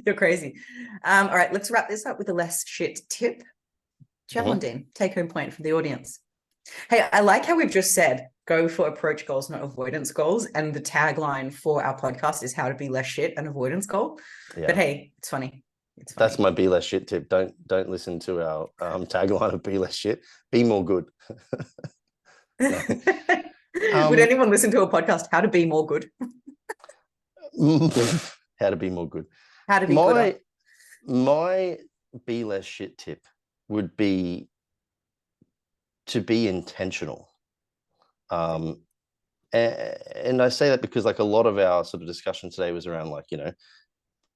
You're crazy. All right, let's wrap this up with a less shit tip. Do you have one, Dean? Take home point from the audience. Hey, I like how we've just said, go for approach goals, not avoidance goals. And the tagline for our podcast is how to be less shit, an avoidance goal. Yeah. But hey, it's funny. That's my be less shit tip. Don't listen to our tagline of be less shit. Be more good. Would anyone listen to a podcast? How to be more good? How to be more good. How to be good. My be less shit tip would be to be intentional. And I say that because like a lot of our sort of discussion today was around like,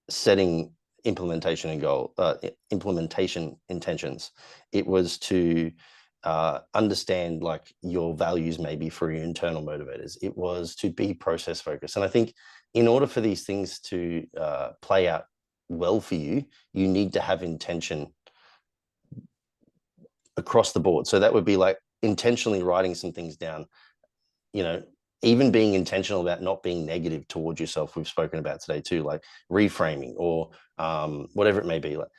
setting implementation and implementation intentions. It was to understand like your values maybe for your internal motivators. It was to be process focused. And I think in order for these things to play out well for you, you need to have intention across the board. So that would be like intentionally writing some things down, even being intentional about not being negative towards yourself. We've spoken about today too, like reframing or whatever it may be. Like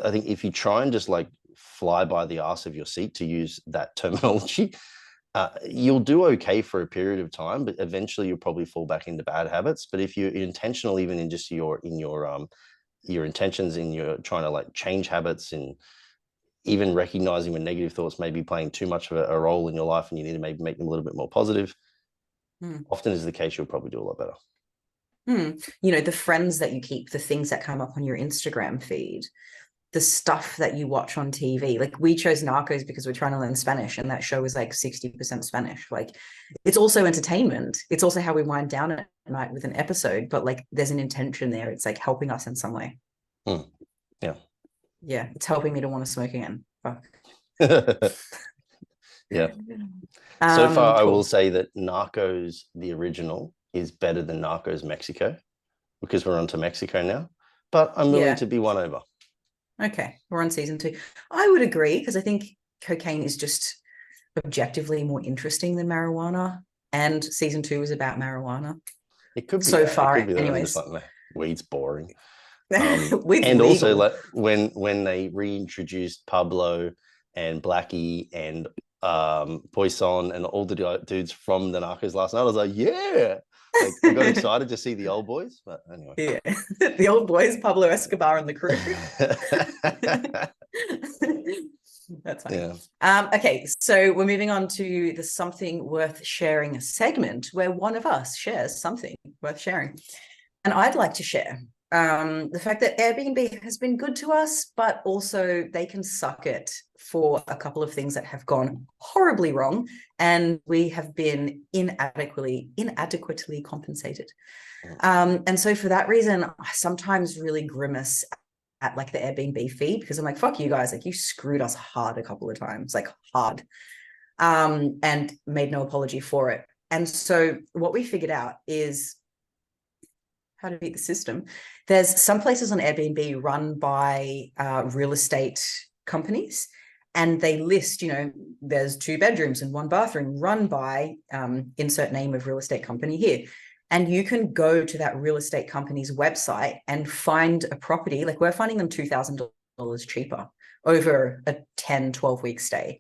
I think if you try and just like fly by the arse of your seat, to use that terminology, you'll do okay for a period of time, but eventually you'll probably fall back into bad habits. But if you're intentional, even in just your intentions, in your trying to like change habits, and even recognizing when negative thoughts may be playing too much of a role in your life and you need to maybe make them a little bit more positive, often is the case, you'll probably do a lot better. The friends that you keep, the things that come up on your Instagram feed, the stuff that you watch on TV. Like we chose Narcos because we're trying to learn Spanish, and that show is like 60% Spanish. Like it's also entertainment. It's also how we wind down at night with an episode, but like there's an intention there. It's like helping us in some way. Yeah. Yeah. It's helping me to want to smoke again. Fuck. Yeah. So far, cool. I will say that Narcos, the original, is better than Narcos Mexico, because we're on to Mexico now, but I'm willing to be won over. Okay, we're on season 2. I would agree, because I think cocaine is just objectively more interesting than marijuana, and season 2 is about marijuana. It could be so far. It could be anyways, that like, weed's boring. And legal. Also, like when they reintroduced Pablo and Blackie and Poisson and all the dudes from the Narcos last night, I was like, yeah. Like, I got excited to see the old boys, but anyway. Yeah, the old boys, Pablo Escobar and the crew. That's fine. Yeah. Okay, so we're moving on to the something worth sharing segment, where one of us shares something worth sharing. And I'd like to share the fact that Airbnb has been good to us, but also they can suck it for a couple of things that have gone horribly wrong, and we have been inadequately compensated. And so for that reason, I sometimes really grimace at like the Airbnb fee, because I'm like, fuck you guys, like you screwed us hard a couple of times, like hard, and made no apology for it. And so what we figured out is how to beat the system. There's some places on Airbnb run by real estate companies, and they list, there's 2 bedrooms and 1 bathroom run by insert name of real estate company here. And you can go to that real estate company's website and find a property. Like we're finding them $2,000 cheaper over a 10, 12-week stay.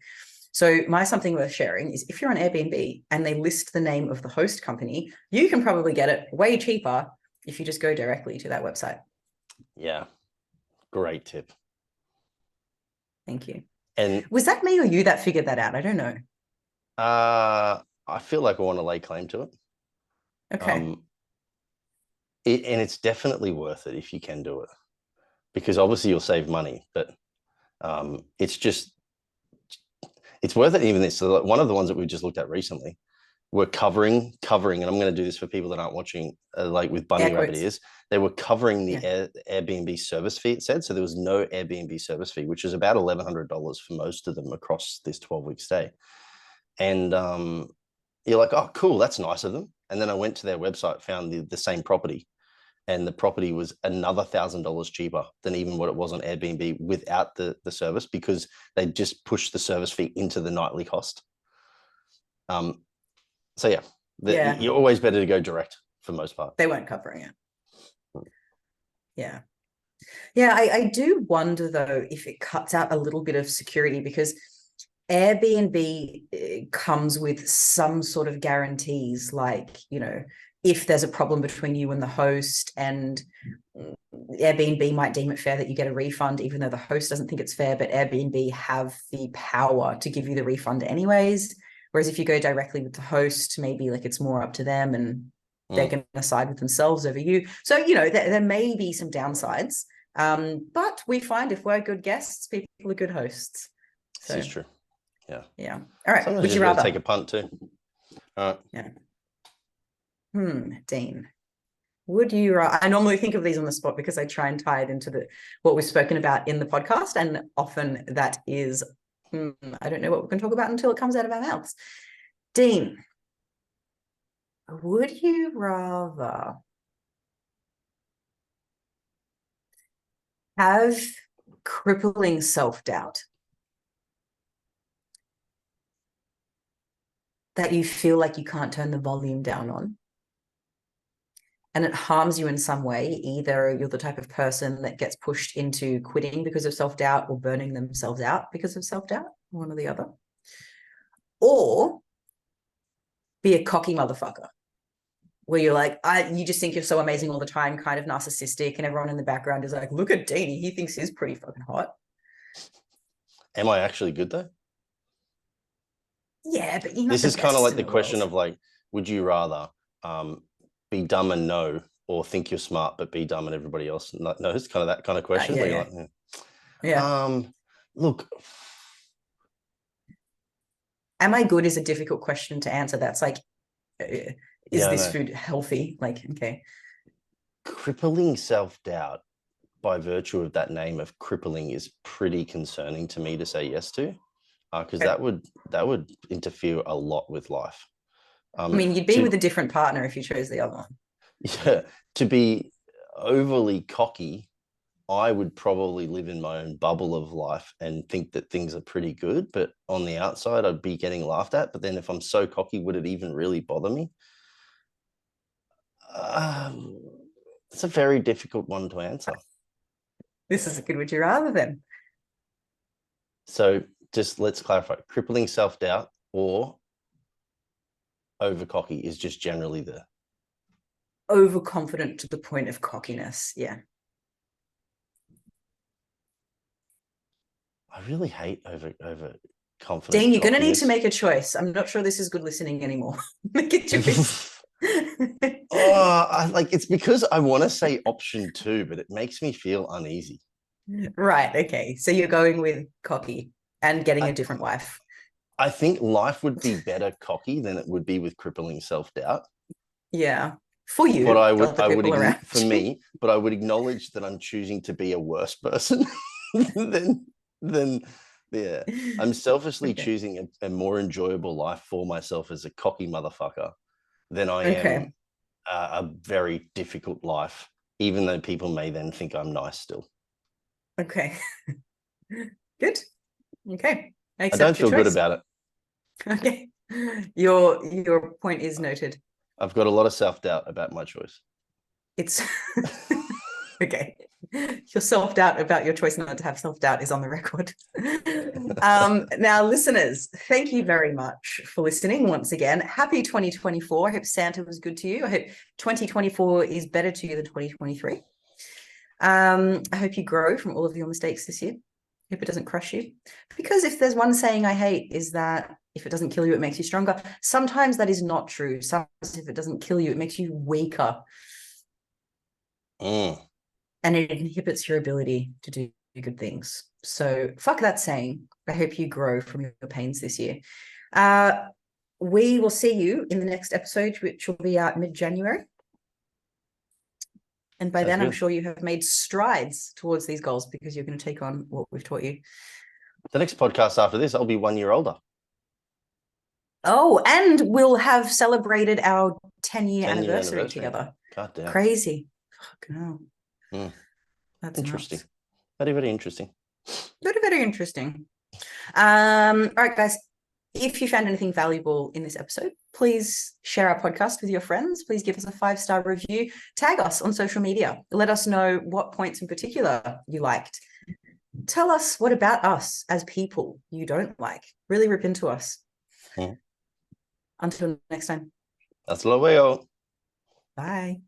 So my something worth sharing is, if you're on Airbnb and they list the name of the host company, you can probably get it way cheaper if you just go directly to that website. Yeah. Great tip. Thank you. And was that me or you that figured that out? I don't know. I feel like I want to lay claim to it. Okay. And it's definitely worth it if you can do it, because obviously you'll save money, but it's worth it. Even this, so one of the ones that we just looked at recently, were covering, and I'm going to do this for people that aren't watching, like with bunny rabbit ears, they were covering the Airbnb service fee, it said. So there was no Airbnb service fee, which is about $1,100 for most of them across this 12-week stay. And you're like, oh, cool, that's nice of them. And then I went to their website, found the same property, and the property was another $1,000 cheaper than even what it was on Airbnb without the service, because they just pushed the service fee into the nightly cost. So you're always better to go direct for the most part. They weren't covering it. Yeah. Yeah, I do wonder though if it cuts out a little bit of security, because Airbnb comes with some sort of guarantees, like, if there's a problem between you and the host, and Airbnb might deem it fair that you get a refund, even though the host doesn't think it's fair, but Airbnb have the power to give you the refund anyways. Whereas if you go directly with the host, maybe like it's more up to them, and they're going to side with themselves over you. So, there may be some downsides, but we find if we're good guests, people are good hosts. So this is true. Yeah. All right. Sometimes would you rather rather take a punt too? Yeah. Dean. Would you? I normally think of these on the spot because I try and tie it into what we've spoken about in the podcast, and often that is, I don't know what we can talk about until it comes out of our mouths. Dean, would you rather have crippling self-doubt that you feel like you can't turn the volume down on, and it harms you in some way? Either you're the type of person that gets pushed into quitting because of self-doubt or burning themselves out because of self-doubt, one or the other, or be a cocky motherfucker where you're like, you just think you're so amazing all the time, kind of narcissistic, and everyone in the background is like, look at Deanie, he thinks he's pretty fucking hot. Am I actually good though? Yeah, but you're not this the is kind of like best the in the question world. of like, would you rather be dumb and know, or think you're smart but be dumb and everybody else knows? Kind of that kind of question. Yeah, where yeah. you're like, Yeah. Look, am I good is a difficult question to answer. That's like, is yeah, this food healthy? Like, okay. Crippling self-doubt by virtue of that name of crippling is pretty concerning to me to say yes to, because that would interfere a lot with life. I mean, you'd be with a different partner if you chose the other one. Yeah, to be overly cocky, I would probably live in my own bubble of life and think that things are pretty good, but on the outside I'd be getting laughed at. But then if I'm so cocky, would it even really bother me? It's a very difficult one to answer. This is a good would you rather then. So just let's clarify: crippling self-doubt or over cocky is just generally the overconfident to the point of cockiness. Yeah. I really hate over confident. Dean, you're going to need to make a choice. I'm not sure this is good listening anymore. Make a choice. It's because I want to say option 2, but it makes me feel uneasy. Right. Okay. So you're going with cocky and getting a different wife. I think life would be better cocky than it would be with crippling self-doubt. Yeah. For you. But I would for me, but I would acknowledge that I'm choosing to be a worse person than yeah. I'm selfishly choosing a more enjoyable life for myself as a cocky motherfucker than I am a very difficult life, even though people may then think I'm nice still. Okay. Good. Okay. I don't feel good about it. Okay. Your point is noted. I've got a lot of self-doubt about my choice. It's okay. Your self-doubt about your choice not to have self-doubt is on the record. Now, listeners, thank you very much for listening once again. Happy 2024. I hope Santa was good to you. I hope 2024 is better to you than 2023. I hope you grow from all of your mistakes this year. I hope it doesn't crush you. Because if there's one saying I hate is that if it doesn't kill you, it makes you stronger. Sometimes that is not true. Sometimes if it doesn't kill you, it makes you weaker. And it inhibits your ability to do good things. So fuck that saying. I hope you grow from your pains this year. We will see you in the next episode, which will be out mid-January. And by then, I'm sure you have made strides towards these goals because you're going to take on what we've taught you. The next podcast after this, I'll be 1 year older. Oh, and we'll have celebrated our 10-year anniversary together. God damn. Crazy. Fuck no. That's interesting. Very, very interesting. Very, very interesting. All right, guys. If you found anything valuable in this episode, please share our podcast with your friends. Please give us a 5-star review. Tag us on social media. Let us know what points in particular you liked. Tell us what about us as people you don't like. Really rip into us. Until next time. Hasta luego. Bye.